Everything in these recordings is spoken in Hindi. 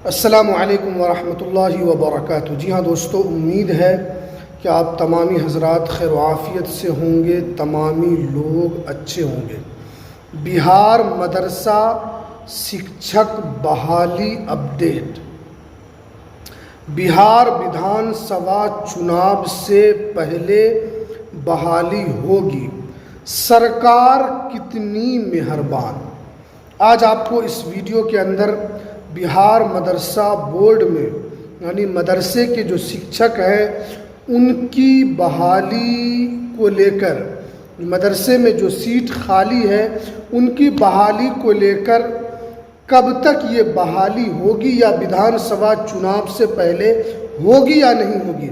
अस्सलामु अलैकुम वरहमतुल्लाहि वबरकातुहू। जी हाँ दोस्तों, उम्मीद है कि आप तमामी हज़रात खैर आफ़ियत से होंगे, तमामी लोग अच्छे होंगे। बिहार मदरसा शिक्षक बहाली अपडेट। बिहार विधानसभा चुनाव से पहले बहाली होगी, सरकार कितनी मेहरबान। आज आपको इस वीडियो के अंदर बिहार मदरसा बोर्ड में यानी मदरसे के जो शिक्षक हैं उनकी बहाली को लेकर, मदरसे में जो सीट खाली है उनकी बहाली को लेकर कब तक ये बहाली होगी या विधानसभा चुनाव से पहले होगी या नहीं होगी,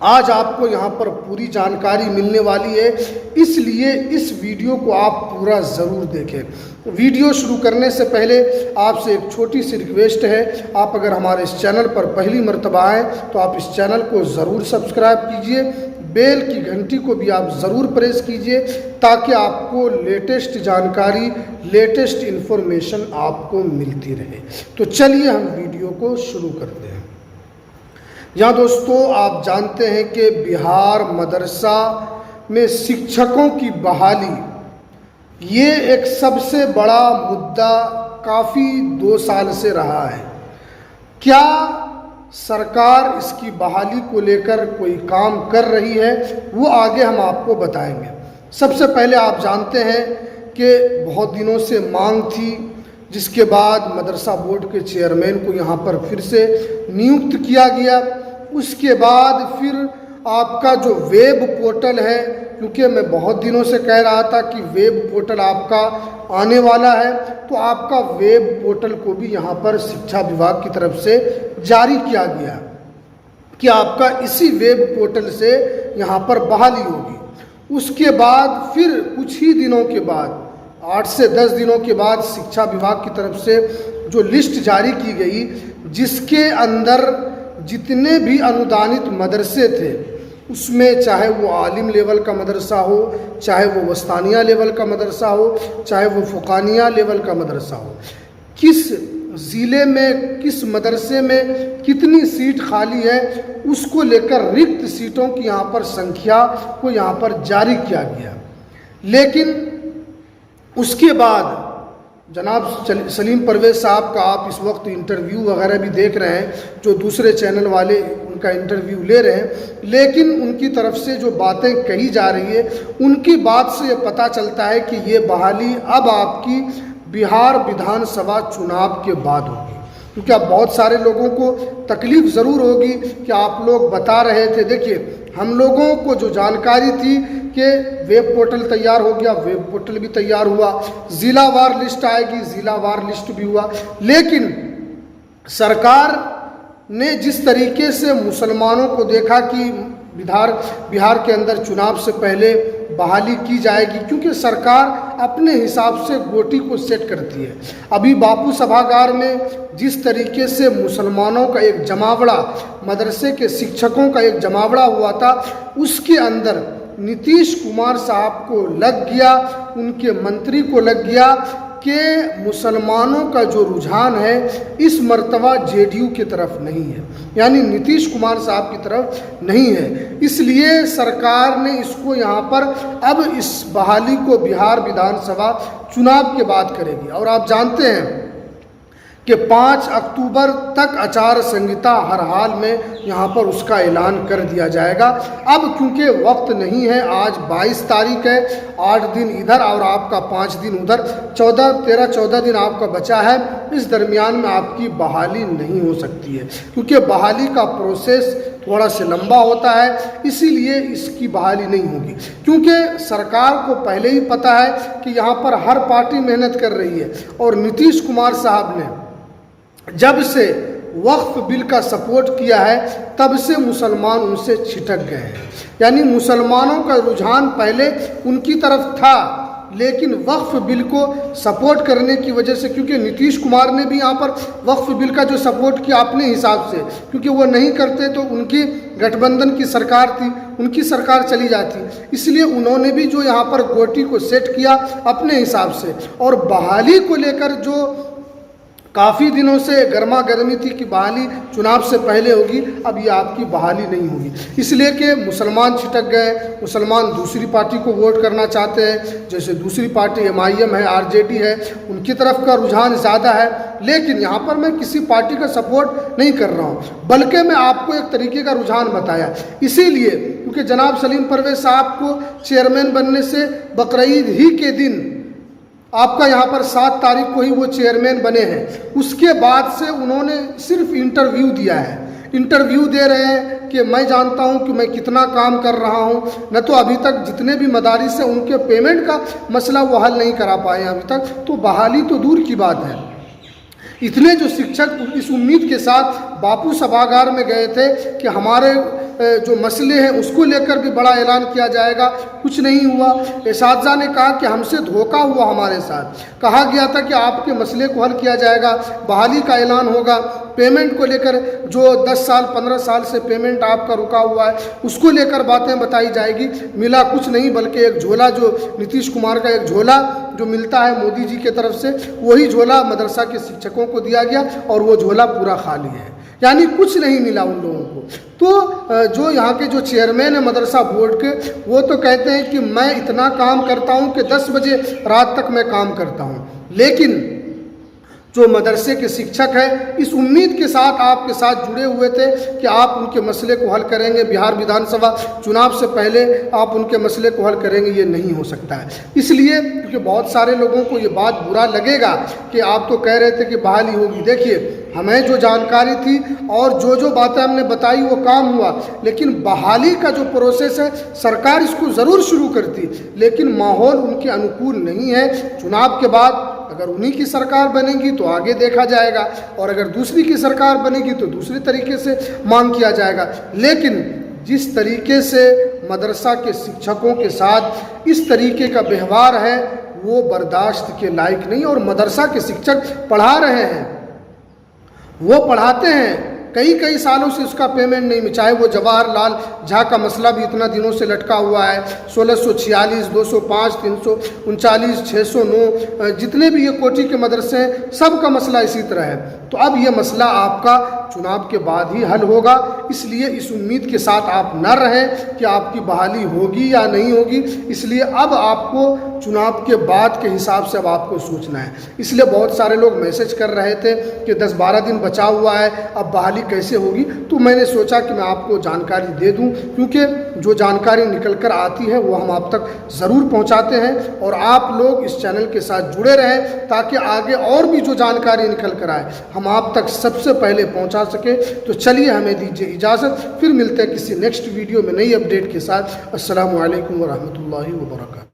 आज आपको यहाँ पर पूरी जानकारी मिलने वाली है। इसलिए इस वीडियो को आप पूरा ज़रूर देखें। वीडियो शुरू करने से पहले आपसे एक छोटी सी रिक्वेस्ट है, आप अगर हमारे इस चैनल पर पहली मर्तबा आएँ तो आप इस चैनल को ज़रूर सब्सक्राइब कीजिए, बेल की घंटी को भी आप ज़रूर प्रेस कीजिए ताकि आपको लेटेस्ट जानकारी, लेटेस्ट इन्फॉर्मेशन आपको मिलती रहे। तो चलिए हम वीडियो को शुरू करते हैं। यहाँ दोस्तों, आप जानते हैं कि बिहार मदरसा में शिक्षकों की बहाली ये एक सबसे बड़ा मुद्दा काफ़ी 2 साल से रहा है। क्या सरकार इसकी बहाली को लेकर कोई काम कर रही है, वो आगे हम आपको बताएंगे। सबसे पहले आप जानते हैं कि बहुत दिनों से मांग थी, जिसके बाद मदरसा बोर्ड के चेयरमैन को यहाँ पर फिर से नियुक्त किया गया। उसके बाद फिर आपका जो वेब पोर्टल है, क्योंकि मैं बहुत दिनों से कह रहा था कि वेब पोर्टल आपका आने वाला है, तो आपका वेब पोर्टल को भी यहाँ पर शिक्षा विभाग की तरफ से जारी किया गया कि आपका इसी वेब पोर्टल से यहाँ पर बहाली होगी। उसके बाद फिर कुछ ही दिनों के बाद, 8 से 10 दिनों के बाद शिक्षा विभाग की तरफ से जो लिस्ट जारी की गई, जिसके अंदर जितने भी अनुदानित मदरसे थे, उसमें चाहे वो आलिम लेवल का मदरसा हो, चाहे वो वस्तानिया लेवल का मदरसा हो, चाहे वो फुकानिया लेवल का मदरसा हो, किस ज़िले में किस मदरसे में कितनी सीट खाली है, उसको लेकर रिक्त सीटों की यहाँ पर संख्या को यहाँ पर जारी किया गया। लेकिन उसके बाद जनाब सलीम परवेज़ साहब का आप इस वक्त इंटरव्यू वगैरह भी देख रहे हैं, जो दूसरे चैनल वाले उनका इंटरव्यू ले रहे हैं, लेकिन उनकी तरफ से जो बातें कही जा रही है, उनकी बात से ये पता चलता है कि ये बहाली अब आपकी बिहार विधानसभा चुनाव के बाद होगी। क्योंकि अब बहुत सारे लोगों को तकलीफ़ ज़रूर होगी कि आप लोग बता रहे थे, देखिए हम लोगों को जो जानकारी थी कि वेब पोर्टल तैयार हो गया, वेब पोर्टल भी तैयार हुआ, ज़िलावार लिस्ट आएगी, ज़िलावार लिस्ट भी हुआ, लेकिन सरकार ने जिस तरीके से मुसलमानों को देखा कि बिहार के अंदर चुनाव से पहले बहाली की जाएगी, क्योंकि सरकार अपने हिसाब से गोटी को सेट करती है। अभी बापू सभागार में जिस तरीके से मुसलमानों का एक जमावड़ा, मदरसे के शिक्षकों का एक जमावड़ा हुआ था, उसके अंदर नीतीश कुमार साहब को लग गया, उनके मंत्री को लग गया कि मुसलमानों का जो रुझान है इस मर्तबा जेडीयू की तरफ नहीं है, यानी नीतीश कुमार साहब की तरफ नहीं है। इसलिए सरकार ने इसको यहाँ पर अब इस बहाली को बिहार विधानसभा चुनाव के बाद करेगी। और आप जानते हैं कि 5 अक्टूबर तक आचार संहिता हर हाल में यहाँ पर उसका ऐलान कर दिया जाएगा। अब क्योंकि वक्त नहीं है, आज 22 तारीख है, 8 दिन इधर और आपका 5 दिन उधर, 14 दिन आपका बचा है। इस दरमियान में आपकी बहाली नहीं हो सकती है, क्योंकि बहाली का प्रोसेस थोड़ा सा लंबा होता है, इसीलिए इसकी बहाली नहीं होगी। क्योंकि सरकार को पहले ही पता है कि यहाँ पर हर पार्टी मेहनत कर रही है, और नीतीश कुमार साहब ने जब से वक्फ बिल का सपोर्ट किया है तब से मुसलमान उनसे छिटक गए हैं। यानी मुसलमानों का रुझान पहले उनकी तरफ था, लेकिन वक्फ बिल को सपोर्ट करने की वजह से, क्योंकि नीतीश कुमार ने भी यहाँ पर वक्फ बिल का जो सपोर्ट किया अपने हिसाब से, क्योंकि वो नहीं करते तो उनकी गठबंधन की सरकार थी, उनकी सरकार चली जाती, इसलिए उन्होंने भी जो यहाँ पर गोटी को सेट किया अपने हिसाब से। और बहाली को लेकर जो काफ़ी दिनों से गर्मा गर्मी थी कि बहाली चुनाव से पहले होगी, अब ये आपकी बहाली नहीं होगी, इसलिए कि मुसलमान छिटक गए, मुसलमान दूसरी पार्टी को वोट करना चाहते हैं, जैसे दूसरी पार्टी MIM है, RJD है, उनकी तरफ का रुझान ज़्यादा है। लेकिन यहाँ पर मैं किसी पार्टी का सपोर्ट नहीं कर रहा हूँ, बल्कि मैं आपको एक तरीके का रुझान बताया, इसीलिए क्योंकि जनाब सलीम परवेज़ साहब को चेयरमैन बनने से बकरीद ही के दिन आपका यहाँ पर 7 तारीख को ही वो चेयरमैन बने हैं, उसके बाद से उन्होंने सिर्फ इंटरव्यू दिया है, इंटरव्यू दे रहे हैं कि मैं जानता हूँ कि मैं कितना काम कर रहा हूँ, न तो अभी तक जितने भी मदारिस हैं उनके पेमेंट का मसला वो हल नहीं करा पाए हैं अभी तक, तो बहाली तो दूर की बात है। इतने जो शिक्षक इस उम्मीद के साथ बापू सभागार में गए थे कि हमारे जो मसले हैं उसको लेकर भी बड़ा ऐलान किया जाएगा, कुछ नहीं हुआ। एसातिज़ा ने कहा कि हमसे धोखा हुआ, हमारे साथ कहा गया था कि आपके मसले को हल किया जाएगा, बहाली का ऐलान होगा, पेमेंट को लेकर जो 10 साल 15 साल से पेमेंट आपका रुका हुआ है उसको लेकर बातें बताई जाएगी। मिला कुछ नहीं, बल्कि एक झोला, जो नीतीश कुमार का एक झोला जो मिलता है मोदी जी के तरफ से, वही झोला मदरसा के शिक्षकों को दिया गया और वो झोला पूरा खाली है, यानी कुछ नहीं मिला उन लोगों को। तो जो यहाँ के जो चेयरमैन है मदरसा बोर्ड के, वो तो कहते हैं कि मैं इतना काम करता हूँ कि 10 बजे रात तक मैं काम करता हूँ, लेकिन जो मदरसे के शिक्षक हैं इस उम्मीद के साथ आपके साथ जुड़े हुए थे कि आप उनके मसले को हल करेंगे, बिहार विधानसभा चुनाव से पहले आप उनके मसले को हल करेंगे, ये नहीं हो सकता है। इसलिए क्योंकि बहुत सारे लोगों को ये बात बुरा लगेगा कि आप तो कह रहे थे कि बहाली होगी। देखिए, हमें जो जानकारी थी और जो बातें हमने बताई वो काम हुआ, लेकिन बहाली का जो प्रोसेस है सरकार इसको ज़रूर शुरू करती, लेकिन माहौल उनके अनुकूल नहीं है। चुनाव के बाद अगर उन्हीं की सरकार बनेगी तो आगे देखा जाएगा, और अगर दूसरी की सरकार बनेगी तो दूसरे तरीके से मांग किया जाएगा। लेकिन जिस तरीके से मदरसा के शिक्षकों के साथ इस तरीके का व्यवहार है वो बर्दाश्त के लायक नहीं। और मदरसा के शिक्षक पढ़ा रहे हैं, वो पढ़ाते हैं, कई सालों से उसका पेमेंट नहीं, चाहे वो जवाहरलाल झा का मसला भी इतना दिनों से लटका हुआ है, 1646, 205, 339, 609, जितने भी ये कोटि के मदरसे हैं सबका मसला इसी तरह है। तो अब ये मसला आपका चुनाव के बाद ही हल होगा, इसलिए इस उम्मीद के साथ आप न रहें कि आपकी बहाली होगी या नहीं होगी। इसलिए अब आपको चुनाव के बाद के हिसाब से अब आपको सोचना है। इसलिए बहुत सारे लोग मैसेज कर रहे थे कि 10-12 दिन बचा हुआ है, अब बहाली कैसे होगी, तो मैंने सोचा कि मैं आपको जानकारी दे दूं, क्योंकि जो जानकारी निकल कर आती है वो हम आप तक ज़रूर पहुंचाते हैं, और आप लोग इस चैनल के साथ जुड़े रहें ताकि आगे और भी जो जानकारी निकल कर आए हम आप तक सबसे पहले पहुंचा सके। तो चलिए, हमें दीजिए इजाज़त, फिर मिलते हैं किसी नेक्स्ट वीडियो में नई अपडेट के साथ। अस्सलामु अलैकुम व रहमतुल्लाहि व बरकातहू।